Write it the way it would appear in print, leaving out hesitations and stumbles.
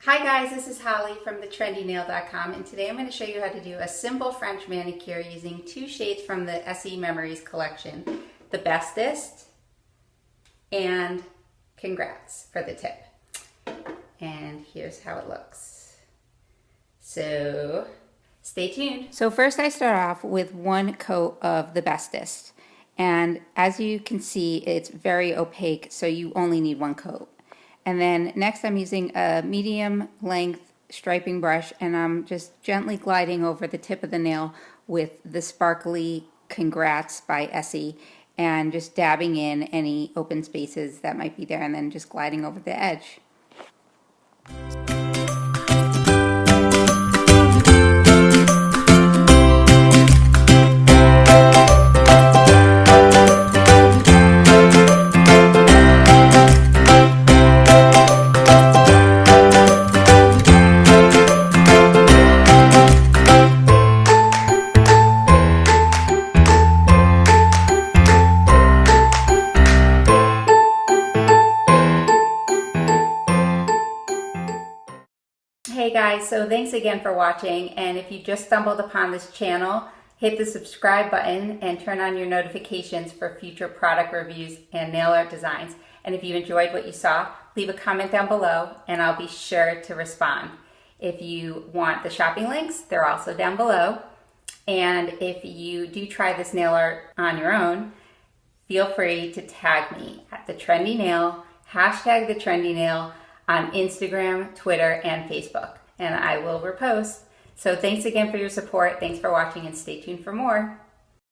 Hi guys, this is Holly from thetrendynail.com, and today I'm going to show you how to do a simple French manicure using two shades from the Essie Memories Collection, the Bestest and Congrats for the tip. And here's how it looks. So stay tuned. So first I start off with one coat of the Bestest, and as you can see it's very opaque, so you only need one coat. And then next I'm using a medium length striping brush, and I'm just gently gliding over the tip of the nail with the sparkly Congrats by Essie, and just dabbing in any open spaces that might be there, and then just gliding over the edge. Hey guys, so thanks again for watching, and if you just stumbled upon this channel, hit the subscribe button and turn on your notifications for future product reviews and nail art designs. And if you enjoyed what you saw, leave a comment down below and I'll be sure to respond. If you want the shopping links, they're also down below. And if you do try this nail art on your own, feel free to tag me at #thetrendynail, #thetrendynail, on Instagram, Twitter, and Facebook, and I will repost. So thanks again for your support. Thanks for watching, and stay tuned for more.